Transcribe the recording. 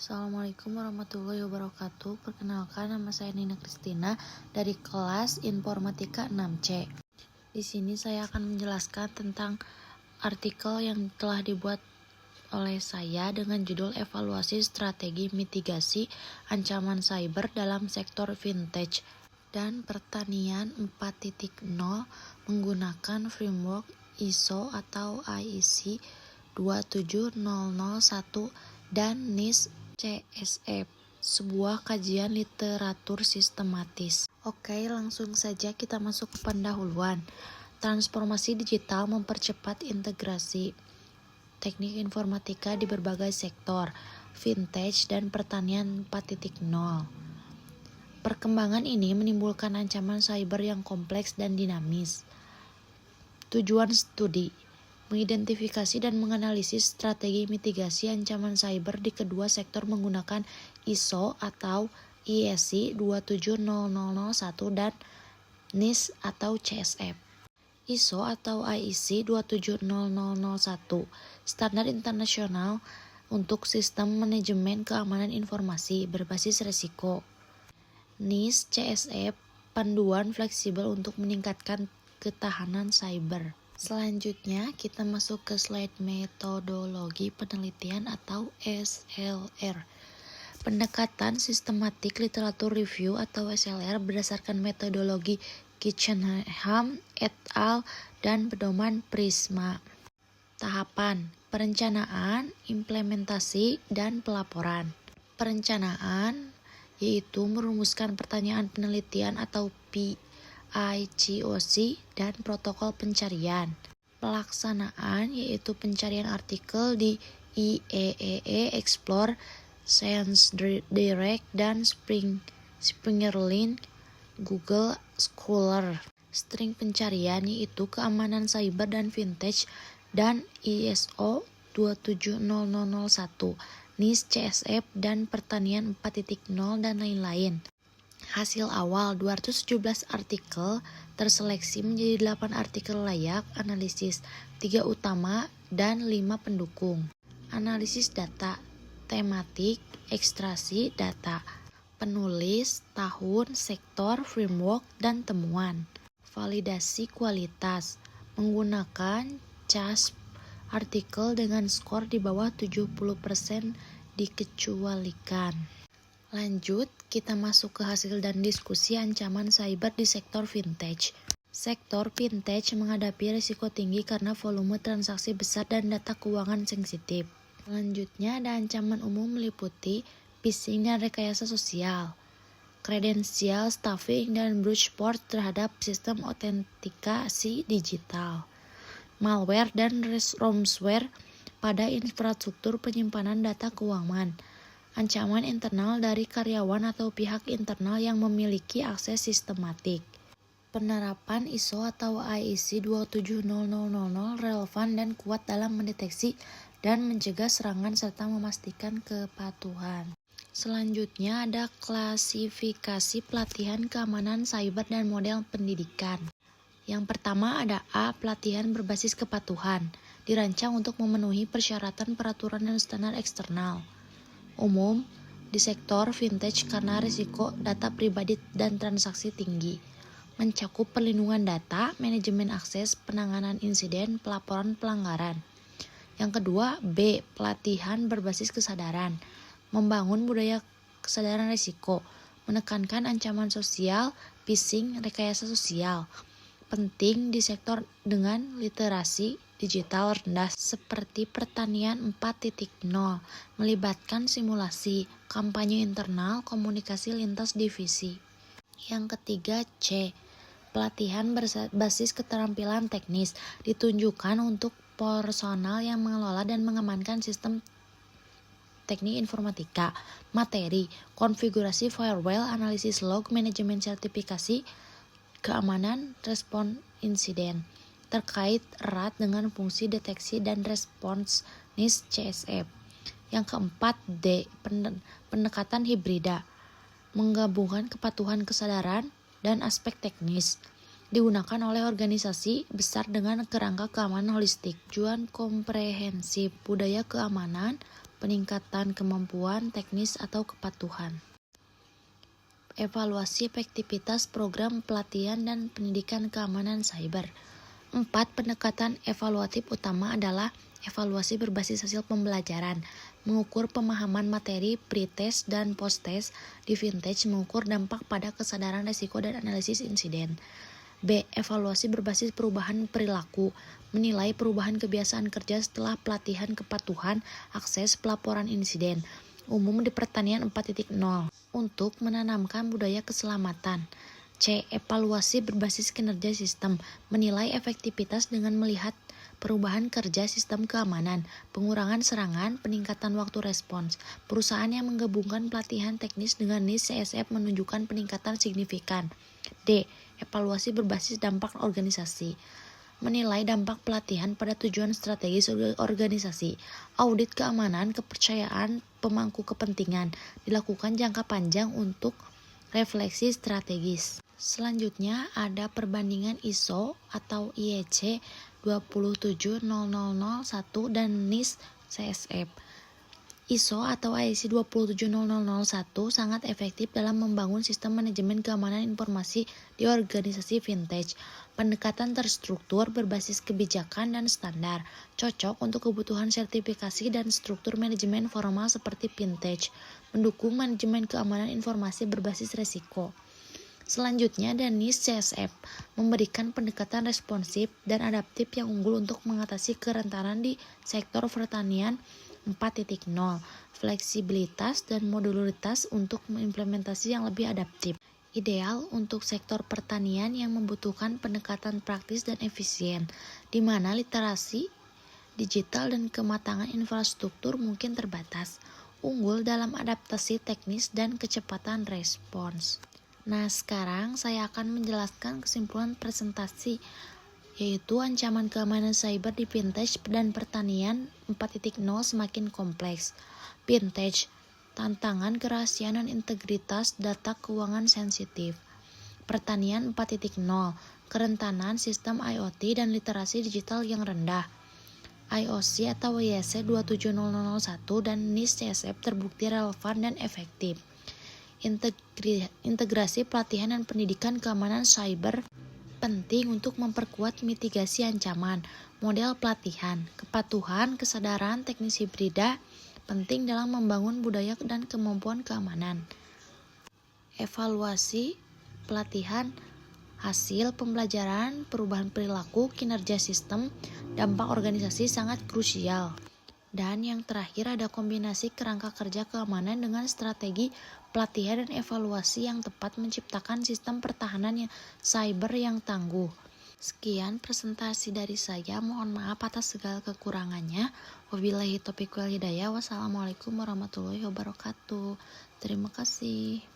Assalamualaikum warahmatullahi wabarakatuh. Perkenalkan, nama saya Nina Kristina dari kelas Informatika 6C. Di sini saya akan menjelaskan tentang artikel yang telah dibuat oleh saya dengan judul Evaluasi Strategi Mitigasi Ancaman Cyber dalam Sektor Vintage dan Pertanian 4.0 menggunakan framework ISO atau IEC 27001 dan NIST CSF, sebuah kajian literatur sistematis. Oke, langsung saja kita masuk ke pendahuluan. Transformasi digital mempercepat integrasi teknik informatika di berbagai sektor, vintage dan pertanian 4.0. Perkembangan ini menimbulkan ancaman cyber yang kompleks dan dinamis. Tujuan studi: mengidentifikasi dan menganalisis strategi mitigasi ancaman cyber di kedua sektor menggunakan ISO atau IEC 27001 dan NIST atau CSF. ISO atau IEC 27001 standar internasional untuk sistem manajemen keamanan informasi berbasis resiko. NIST CSF panduan fleksibel untuk meningkatkan ketahanan cyber. Selanjutnya kita masuk ke slide metodologi penelitian atau SLR. Pendekatan sistematik literatur review atau SLR berdasarkan metodologi Kitchenham et al. Dan pedoman Prisma. Tahapan: perencanaan, implementasi, dan pelaporan. Perencanaan yaitu merumuskan pertanyaan penelitian atau PICOC dan protokol pencarian. Pelaksanaan yaitu pencarian artikel di IEEE, Explore, Science Direct, dan Springerlink, Google Scholar. String pencarian yaitu keamanan cyber dan vintage dan ISO 27001, NIST CSF dan pertanian 4.0 dan lain-lain. Hasil awal 217 artikel terseleksi menjadi 8 artikel layak analisis, 3 utama dan 5 pendukung. Analisis data, tematik, ekstraksi data, penulis, tahun, sektor, framework, dan temuan. Validasi kualitas, menggunakan CASP artikel dengan skor di bawah 70% dikecualikan. Lanjut, kita masuk ke hasil dan diskusi ancaman cyber di sektor vintage. Sektor vintage menghadapi risiko tinggi karena volume transaksi besar dan data keuangan sensitif. Selanjutnya ada ancaman umum meliputi phishing dan rekayasa sosial, kredensial stuffing dan brute force terhadap sistem autentikasi digital, malware dan ransomware pada infrastruktur penyimpanan data keuangan, ancaman internal dari karyawan atau pihak internal yang memiliki akses sistematik. Penerapan ISO atau IEC 27000 relevan dan kuat dalam mendeteksi dan mencegah serangan serta memastikan kepatuhan. Selanjutnya ada klasifikasi pelatihan keamanan cyber dan model pendidikan. Yang pertama ada A. Pelatihan berbasis kepatuhan, dirancang untuk memenuhi persyaratan peraturan dan standar eksternal umum di sektor vintage karena risiko data pribadi dan transaksi tinggi. Mencakup perlindungan data, manajemen akses, penanganan insiden, pelaporan pelanggaran. Yang kedua, B. Pelatihan berbasis kesadaran, membangun budaya kesadaran risiko, menekankan ancaman sosial, phishing, rekayasa sosial. Penting di sektor dengan literasi digital rendah seperti pertanian 4.0, melibatkan simulasi, kampanye internal, komunikasi lintas divisi. Yang ketiga, C. Pelatihan berbasis keterampilan teknis, ditunjukkan untuk personal yang mengelola dan mengamankan sistem teknik informatika. Materi: konfigurasi firewall, analisis log, manajemen sertifikasi, keamanan, respon insiden. Terkait erat dengan fungsi deteksi dan respons NIST CSF. Yang keempat, D. Pendekatan hibrida, menggabungkan kepatuhan kesadaran dan aspek teknis, digunakan oleh organisasi besar dengan kerangka keamanan holistik. Tujuan komprehensif, budaya keamanan, peningkatan kemampuan teknis atau kepatuhan. Evaluasi efektivitas program pelatihan dan pendidikan keamanan cyber. 4. Pendekatan evaluatif utama adalah evaluasi berbasis hasil pembelajaran, mengukur pemahaman materi pre-test dan post-test. Di vintage, mengukur dampak pada kesadaran risiko dan analisis insiden. B. Evaluasi berbasis perubahan perilaku, menilai perubahan kebiasaan kerja setelah pelatihan kepatuhan, akses, pelaporan insiden, umum di pertanian 4.0, untuk menanamkan budaya keselamatan. C. Evaluasi berbasis kinerja sistem, menilai efektivitas dengan melihat perubahan kerja sistem keamanan, pengurangan serangan, peningkatan waktu respons. Perusahaan yang menggabungkan pelatihan teknis dengan NIST CSF menunjukkan peningkatan signifikan. D. Evaluasi berbasis dampak organisasi, menilai dampak pelatihan pada tujuan strategis organisasi. Audit keamanan kepercayaan pemangku kepentingan dilakukan jangka panjang untuk refleksi strategis. Selanjutnya ada perbandingan ISO atau IEC 27001 dan NIST CSF. ISO atau IEC 27001 sangat efektif dalam membangun sistem manajemen keamanan informasi di organisasi vintage. Pendekatan terstruktur berbasis kebijakan dan standar, cocok untuk kebutuhan sertifikasi dan struktur manajemen formal seperti vintage, mendukung manajemen keamanan informasi berbasis resiko. Selanjutnya ada NIST CSF, memberikan pendekatan responsif dan adaptif yang unggul untuk mengatasi kerentanan di sektor pertanian 4.0, fleksibilitas dan modularitas untuk mengimplementasi yang lebih adaptif. Ideal untuk sektor pertanian yang membutuhkan pendekatan praktis dan efisien, di mana literasi digital dan kematangan infrastruktur mungkin terbatas. Unggul dalam adaptasi teknis dan kecepatan respons. Nah, sekarang saya akan menjelaskan kesimpulan presentasi, yaitu ancaman keamanan cyber di vintage dan pertanian 4.0 semakin kompleks. Vintage, tantangan kerahasiaan dan integritas data keuangan sensitif. Pertanian 4.0, kerentanan sistem IoT dan literasi digital yang rendah. IOC atau IEC 27001 dan NIST CSF terbukti relevan dan efektif. Integrasi pelatihan dan pendidikan keamanan cyber penting untuk memperkuat mitigasi ancaman. Model pelatihan, kepatuhan, kesadaran teknis hibrida penting dalam membangun budaya dan kemampuan keamanan. Evaluasi pelatihan, hasil pembelajaran, perubahan perilaku, kinerja sistem, dampak organisasi sangat krusial. Dan yang terakhir ada kombinasi kerangka kerja keamanan dengan strategi pelatihan dan evaluasi yang tepat menciptakan sistem pertahanan yang cyber yang tangguh. Sekian presentasi dari saya, mohon maaf atas segala kekurangannya. Wabillahi taufiq wal hidayah. Wassalamualaikum warahmatullahi wabarakatuh. Terima kasih.